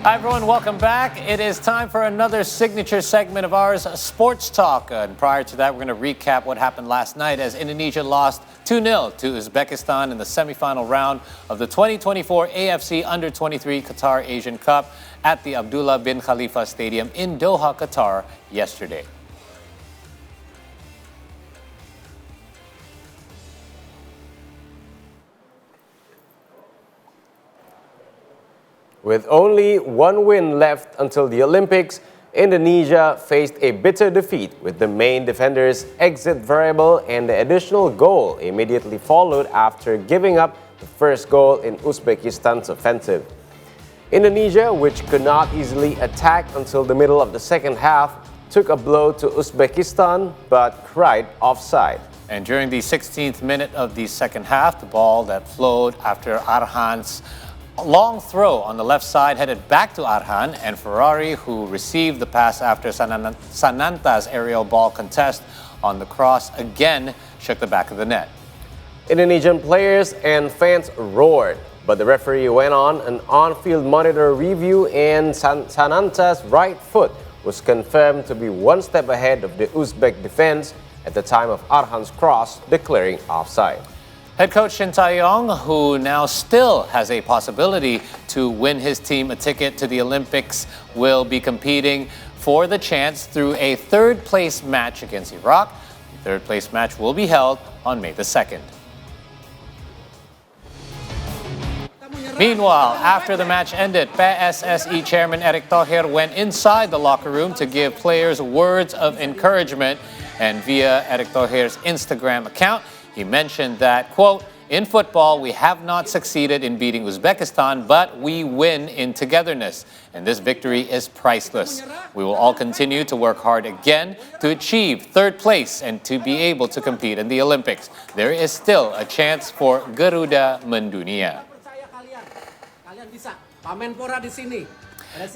Hi everyone, welcome back. It is time for another signature segment of ours, Sports Talk. And prior to that, we're going to recap what happened last night as Indonesia lost 2-0 to Uzbekistan in the semifinal round of the 2024 AFC Under-23 Qatar Asian Cup at the Abdullah bin Khalifa Stadium in Doha, Qatar yesterday. With only one win left until the Olympics, Indonesia faced a bitter defeat with the main defender's exit variable and the additional goal immediately followed after giving up the first goal in Uzbekistan's offensive. Indonesia, which could not easily attack until the middle of the second half, took a blow to Uzbekistan but cried offside. And during the 16th minute of the second half, the ball that flowed after Arhan's long throw on the left side headed back to Arhan, and Ferrari, who received the pass after Sananta's aerial ball contest on the cross, again shook the back of the net. Indonesian players and fans roared, but the referee went on an on-field monitor review and Sananta's right foot was confirmed to be one step ahead of the Uzbek defense at the time of Arhan's cross, declaring offside. Head coach Shin Tae-yong, who now still has a possibility to win his team a ticket to the Olympics, will be competing for the chance through a third-place match against Iraq. The third-place match will be held on May the 2nd. Meanwhile, after the match ended, PSSI Chairman Erick Thohir went inside the locker room to give players words of encouragement, and via Erick Thohir's Instagram account, he mentioned that, quote, "In football, we have not succeeded in beating Uzbekistan, but we win in togetherness. And this victory is priceless. We will all continue to work hard again to achieve third place and to be able to compete in the Olympics. There is still a chance for Garuda Mendunia."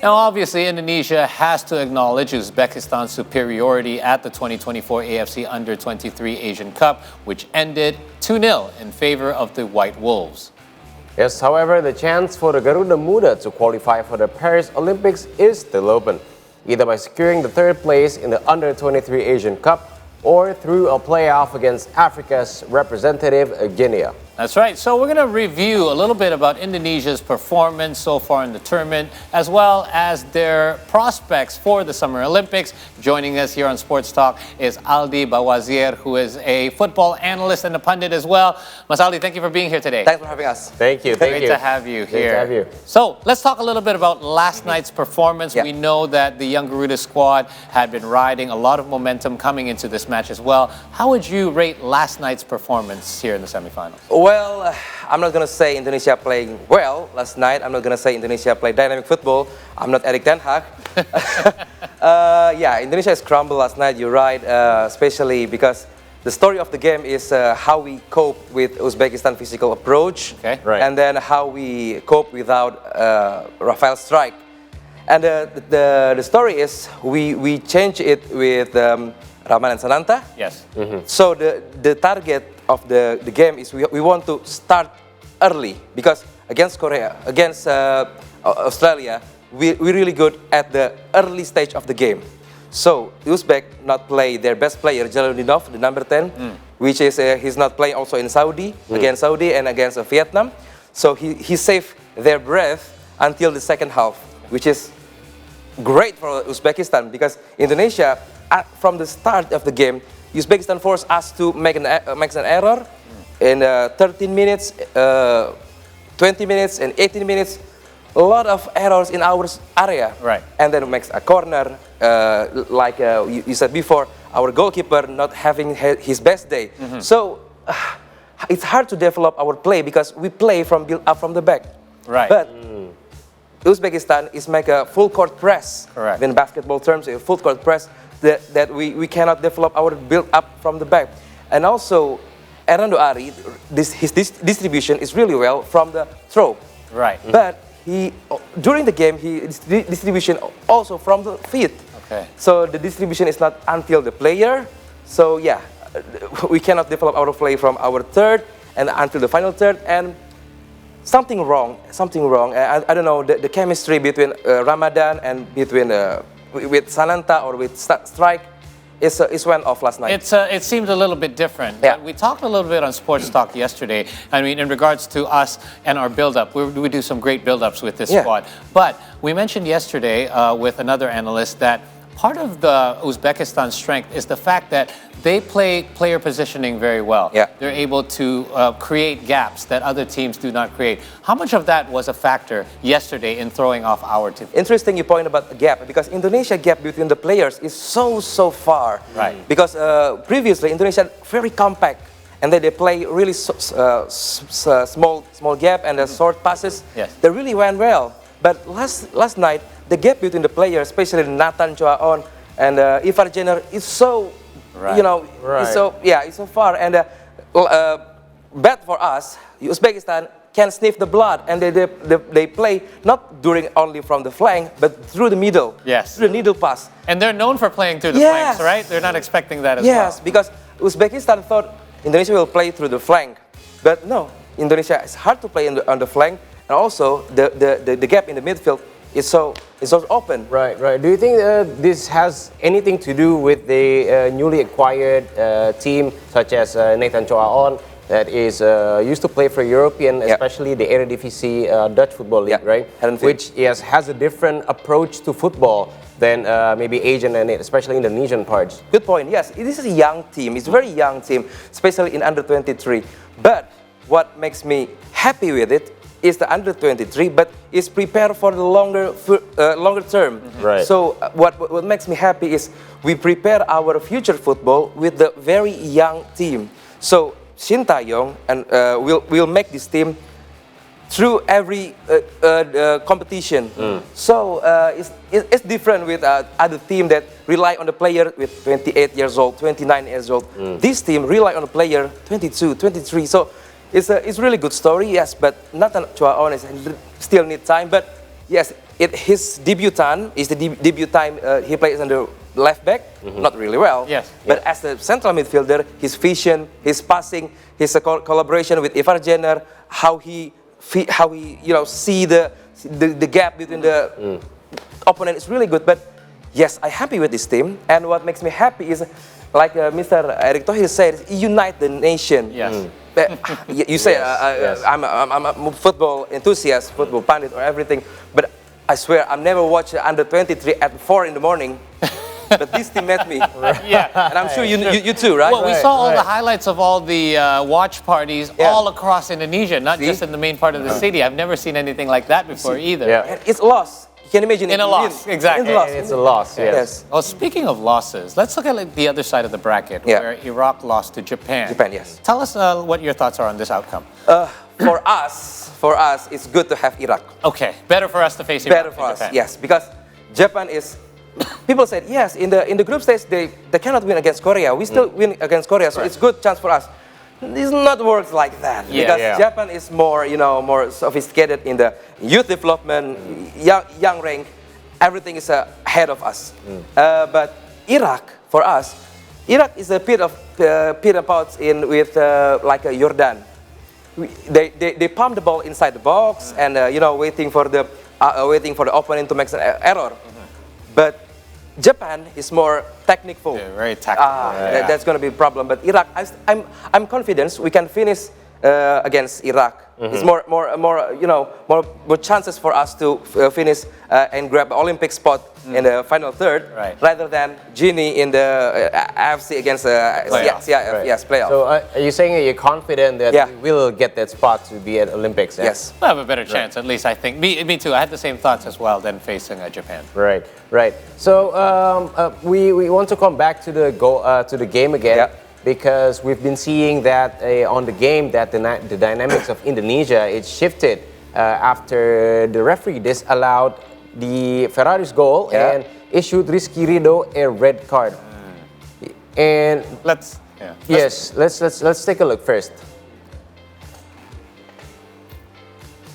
Now, obviously, Indonesia has to acknowledge Uzbekistan's superiority at the 2024 AFC Under-23 Asian Cup, which ended 2-0 in favor of the White Wolves. Yes, however, the chance for the Garuda Muda to qualify for the Paris Olympics is still open, either by securing the third place in the Under-23 Asian Cup or through a playoff against Africa's representative, Guinea. That's right. So we're going to review a little bit about Indonesia's performance so far in the tournament, as well as their prospects for the Summer Olympics. Joining us here on Sports Talk is Aldi Bawazier, who is a football analyst and a pundit as well. Mas Aldi, thank you for being here today. Thanks for having us. Thank you. Great to have you here. Great to have you. So let's talk a little bit about last night's performance. Yeah. We know that the young Garuda squad had been riding a lot of momentum coming into this match as well. How would you rate last night's performance here in the semifinals? Well, I'm not going to say Indonesia playing well last night. I'm not going to say Indonesia played dynamic football. I'm not Erik ten Hag. Yeah, Indonesia is crumbled last night, you're right, especially because the story of the game is how we cope with Uzbekistan physical approach, Okay. Right. and then how we cope without Rafael strike. And the story is we change it with Rahman and Sananta. Yes. So the target of the game is we want to start early, because against Korea, against Australia, we're really good at the early stage of the game. So Uzbek not play their best player, Jaludinov, the number 10, which is he's not playing also in Saudi, against Saudi and against Vietnam. So he saved their breath until the second half, which is great for Uzbekistan, because Indonesia, from the start of the game, Uzbekistan forced us to make an error in 13 minutes, 20 minutes, and 18 minutes. A lot of errors in our area. Right. And then makes a corner, like you said before, our goalkeeper not having his best day. So it's hard to develop our play because we play from build up from the back. Right. But Uzbekistan is make a full court press. Correct. In basketball terms, a full court press that we cannot develop our build up from the back. And also, Hernando Ari, his distribution is really well from the throw. Right. But during the game, his distribution also from the feet. Okay. So the distribution is not until the player. So yeah, we cannot develop our play from our third and until the final third. And something wrong. I don't know, the chemistry between Ramadan and between with Sananta or with Strike is went off last night. It seems a little bit different. Yeah. We talked a little bit on Sports Talk yesterday. I mean, in regards to us and our build-up, we do some great build-ups with this squad. But we mentioned yesterday with another analyst that part of the Uzbekistan strength is the fact that they play player positioning very well. Yeah. They're able to create gaps that other teams do not create. How much of that was a factor yesterday in throwing off our team? Interesting you point about the gap, because Indonesia gap between the players is so far. Right. Because previously Indonesia very compact, and then they play really small gap and short passes. Yes. They really went well. But last night the gap between the players, especially Nathan Choaon and Ivar Jenner, is so it's so far, and bad for us. Uzbekistan can sniff the blood, and they play not during only from the flank, but through the middle. Yes. Through the needle pass. And they're known for playing through the flanks, right? They're not expecting that as well. Yes, because Uzbekistan thought Indonesia will play through the flank, but no, Indonesia is hard to play on the flank, and also the gap in the midfield is so open. Right. Do you think this has anything to do with the newly acquired team, such as Nathan Choaon, that is used to play for European, especially the Eredivisie Dutch football league, right? Which has a different approach to football than maybe Asian and especially Indonesian parts. Good point. Yes, this is a young team. It's a very young team, especially in under 23. But what makes me happy with it is the under 23, but is prepared for the longer term. Right. So what makes me happy is we prepare our future football with the very young team. So Shin Tae-yong and will make this team through every competition. So it's different with other team that rely on the player with 28 years old, 29 years old. This team rely on the player 22, 23. So it's really good story, yes, but Nathan Choaon still need time. But yes, his debut time is the debut time he plays on the left back, not really well. Yes. But as a central midfielder, his vision, his passing, his collaboration with Ivar Jenner, how he see the gap between the opponent is really good. But yes, I'm happy with this team, and what makes me happy is, like Mr. Erick Thohir said, unite the nation. Yes. You say I'm a football enthusiast, football pundit or everything, but I swear I've never watched under 23 at 4 in the morning. But this team met me. Yeah. And I'm sure you too, right? Well, we saw all the highlights of all the watch parties all across Indonesia, not just in the main part of the city. I've never seen anything like that before either. Yeah. And it's a loss. You can imagine In a loss, exactly. It's a loss, yes. Well, speaking of losses, let's look at the other side of the bracket, where Iraq lost to Japan. Japan, yes. Tell us what your thoughts are on this outcome. For us, it's good to have Iraq. Okay, better for us to face Iraq Better for than us, Japan. yes, because Japan is. People said yes in the group stage they cannot win against Korea. We still win against Korea, so it's good chance for us. This not works like that because Japan is more more sophisticated in the youth development, young rank. Everything is ahead of us. But Iraq, for us, Iraq is a bit of pots in with like a Jordan. They pump the ball inside the box and waiting for the opponent to make an error. But Japan is more technical. Yeah, very tactical. That's going to be a problem. But Iraq, I'm confident we can finish against Iraq. It's more chances for us to finish and grab the Olympic spot in the final third, rather than Genie in the AFC against playoff. So are you saying that you're confident that we will get that spot to be at Olympics? Yes. We'll have a better chance, at least I think. Me too. I had the same thoughts as well than facing Japan. Right. So we want to come back to the game again. Because we've been seeing that on the game that the dynamics of Indonesia it shifted after the referee disallowed the Ferrari's goal and issued Rizky Ridho a red card. And let's take a look first.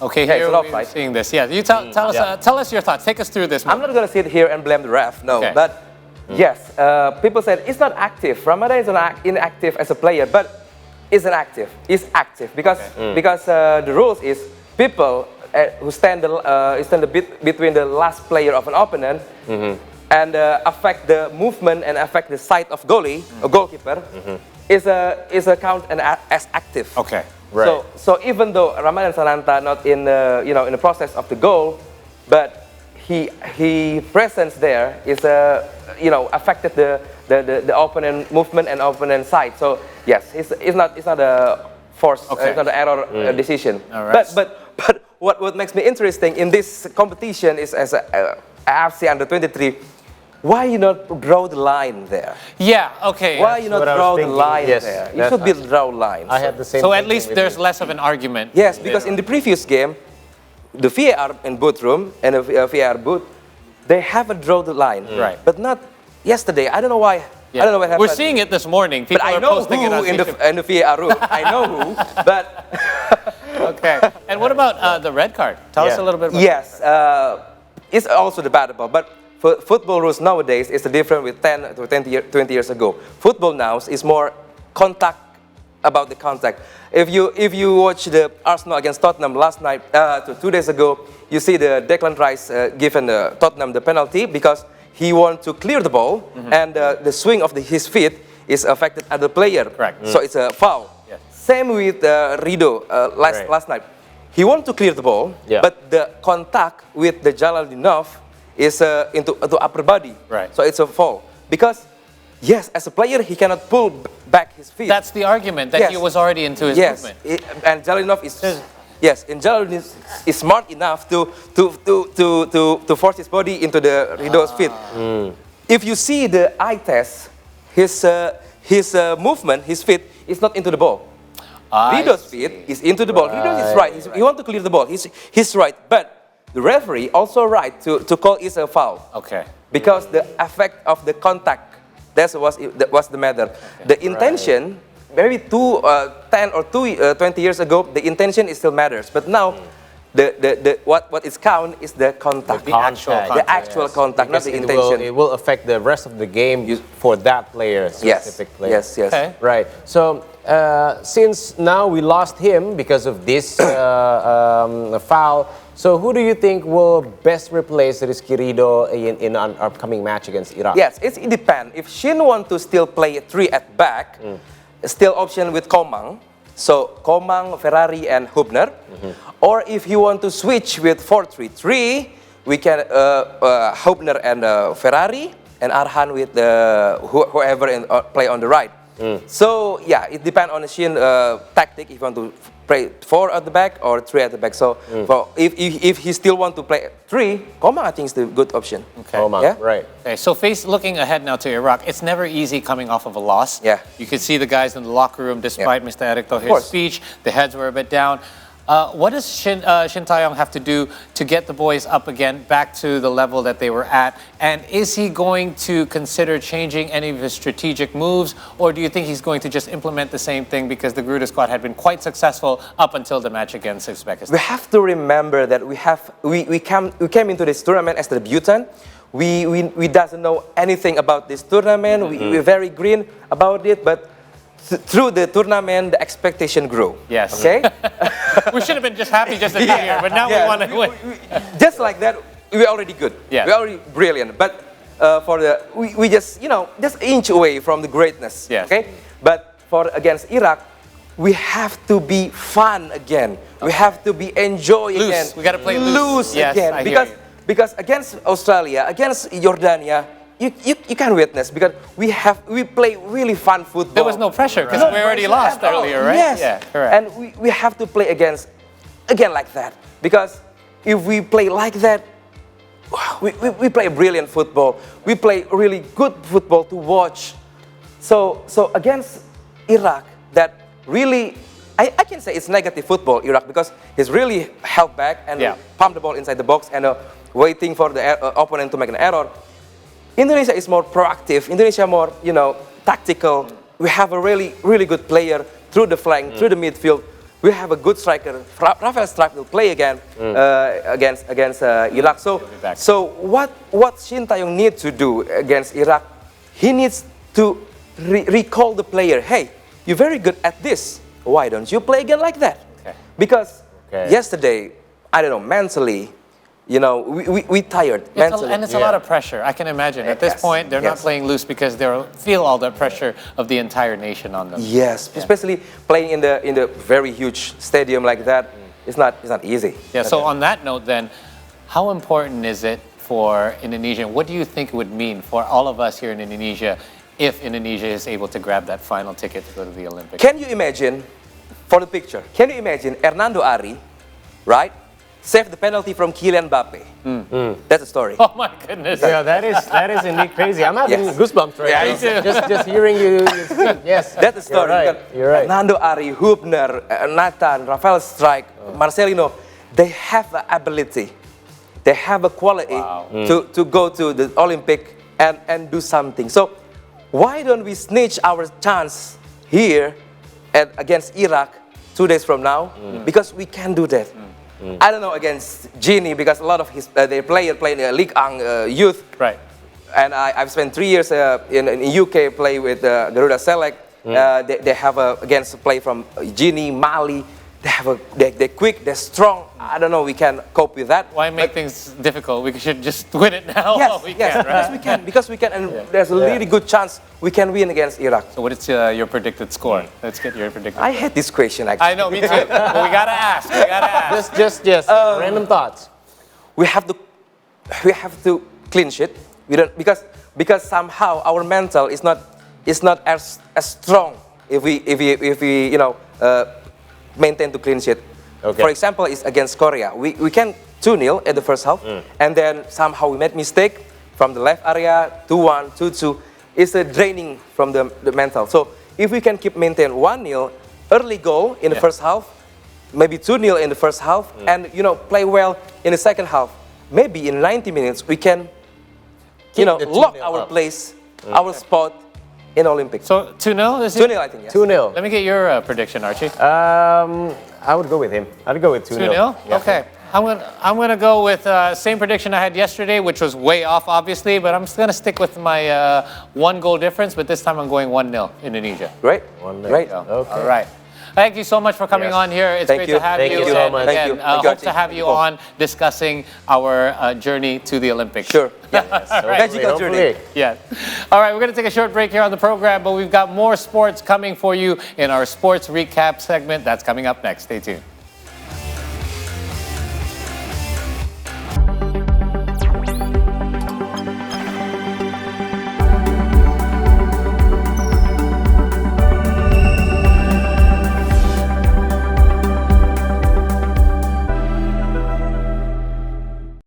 Okay, here we're seeing this. Yeah, you tell us your thoughts. Take us through this. I'm not going to sit here and blame the ref. No, but. Yes, people said it's not active. Ramadan is inactive as a player, but isn't active. It's active because the rules is people who stand between the last player of an opponent and affect the movement and affect the sight of goalie, a goalkeeper, is a count and as active. Okay. Right. So even though Ramadan Sananta not in in the process of the goal, but he presence there is affected the opponent movement and opponent side. So yes, it's not a force, it's not an error decision. All right. But what makes me interesting in this competition is as a AFC Under-23. Why you not draw the line there? Yeah, okay. Why you not draw the line there? You should be draw line. I had the same. So at least there's less of an argument. Yes, because in the previous game, the VAR in booth room and the VAR booth, they haven't drawn the line. Right. But not yesterday. I don't know why. Yeah. I don't know what happened. We're seeing it this morning. People But I are know posting it on who in social- the VAR room. I know who. But Okay. And what about the red card? Tell us a little bit about yes, it's also debatable. But for football rules nowadays is different with 10 to 20 years ago. Football now is more contact about the contact. If you watch the Arsenal against Tottenham last night, 2 days ago, you see the Declan Rice given Tottenham the penalty because he wanted to clear the ball and the swing of his feet is affected other player. Correct. So it's a foul. Yes. Same with Rido last night. He wanted to clear the ball, but the contact with the Jalalinov is into upper body. Right. So it's a foul. Because, yes, as a player, he cannot pull back his feet. That's the argument, that he was already into his movement. And Jalalinov is... Yes, and Jalalinov is smart enough to force his body into the Rido's feet. If you see the eye test, his movement, his feet, is not into the ball. Rido's feet is into the ball. Rido is right. He wants to clear the ball. He's right. But the referee also right to call it a foul. Okay. Because the effect of the contact, that was the matter. The intention, maybe 10 or 20 years ago, the intention still matters. But now, what is count is the contact. The actual contact. Not the intention. It will affect the rest of the game for that player, specific player. Yes. Okay. Right. So since now we lost him because of this foul, so who do you think will best replace Rizky Rido in an upcoming match against Iraq? Yes, it depends. If Shin want to still play 3 at back, still option with Komang. So Komang, Ferrari, and Hubner. Or if you want to switch with 4-3-3, we can Hubner and Ferrari, and Arhan with whoever play on the right. So yeah, it depends on the Shin tactic. If you want to play 4 at the back or 3 at the back. So if he still want to play 3, Komang I think is the good option. Okay. Komang, Yeah? right. Okay, so looking ahead now to Iraq, it's never easy coming off of a loss. Yeah. You could see the guys in the locker room, despite Mr. Eric Thohir's course. speech, the heads were a bit down. What does Shin Tae-yong have to do to get the boys up again, back to the level that they were at? And is he going to consider changing any of his strategic moves, or do you think he's going to just implement the same thing because the Garuda squad had been quite successful up until the match against Uzbekistan? We have to remember that we came into this tournament as the debutant. We doesn't know anything about this tournament. We're very green about it, but through the tournament, the expectation grew. Yes. Okay? We should have been just happy just to be here, but now we want to win. Just like that, we're already good. Yeah. We're already brilliant. But we just, just inch away from the greatness. Yes. Okay? But against Iraq, we have to be fun again. We have to be enjoy Loose. again. We got to play loose. Yes, again. I hear you. Because against Australia, against Jordania, you can witness because we play really fun football. There was no pressure because we already lost earlier, right? Yes. Yeah, correct. And we have to play again like that. Because if we play like that, we play brilliant football. We play really good football to watch. So against Iraq, that really, I can say it's negative football, Iraq, because he's really held back and pumped the ball inside the box and waiting for the opponent to make an error. Indonesia is more proactive. Indonesia more, tactical. We have a really, really good player through the flank, through the midfield. We have a good striker. Rafael Struijk will play again against Iraq. So what Shin Tae-yong needs to do against Iraq, he needs to recall the player. Hey, you're very good at this. Why don't you play again like that? Okay. Because yesterday, I don't know, mentally, we tired mentally. And it's a lot of pressure. I can imagine. At this point, they're not playing loose because they feel all the pressure of the entire nation on them. Yes, especially playing in the very huge stadium like that. It's not easy. Yeah. So on that note, then, how important is it for Indonesia? What do you think it would mean for all of us here in Indonesia if Indonesia is able to grab that final ticket to go to the Olympics? Can you imagine, for the picture? Can you imagine Hernando Ari, right? Saved the penalty from Kylian Mbappe. That's a story. Oh my goodness! Yeah, that is indeed crazy. I'm having goosebumps right now. Me too. Just hearing you speak. Yes, That's the story. You're right. Hernando Ari, Hubner, Nathan, Rafael Strike, Marcelino, they have the ability, they have a quality to go to the Olympic and do something. So why don't we snitch our chance here against Iraq 2 days from now? Because we can do that. I don't know against Gini because a lot of their players play in the Ligue 1 youth. Right. And I've spent 3 years in UK play with Garuda Select. They have against play from Gini, Mali. They're quick, they're strong. I don't know, we can cope with that. Why make things difficult? We should just win it now. Yes, we can, right? because we can, and there's a really good chance we can win against Iraq. So what is your predicted score? Let's get your predicted. I hate this question actually. I know, me too. But we gotta ask. We gotta ask. Just random thoughts. We have to clinch it. We don't because somehow our mental is not as strong if we maintain to clinch it. Okay. For example, it's against Korea. We can 2-0 at the first half, and then somehow we made mistake from the left area, 2-1, 2-2. It's a draining from the mental. So if we can maintain 1-0, early goal in the first half, maybe 2-0 in the first half, and play well in the second half, maybe in 90 minutes we can lock our place, our spot in Olympics. So 2-0? 2-0, I think. Yes. 2-0. Let me get your prediction, Archie. I would go with him. I'd go with 2-0. 2-0? Yeah. Okay. I'm gonna go with same prediction I had yesterday, which was way off, obviously, but I'm just gonna stick with my 1 goal difference, but this time I'm going 1-0 Indonesia. Right? 1-0. Right. Okay. All right. Thank you so much for coming on here. It's great to have Thank you. you so And much. again, Thank you. hope Thank you, to have you on discussing our journey to the Olympics. Sure. Yeah. Magical journey. Yeah. All right, we're going to take a short break here on the program, but we've got more sports coming for you in our sports recap segment. That's coming up next. Stay tuned.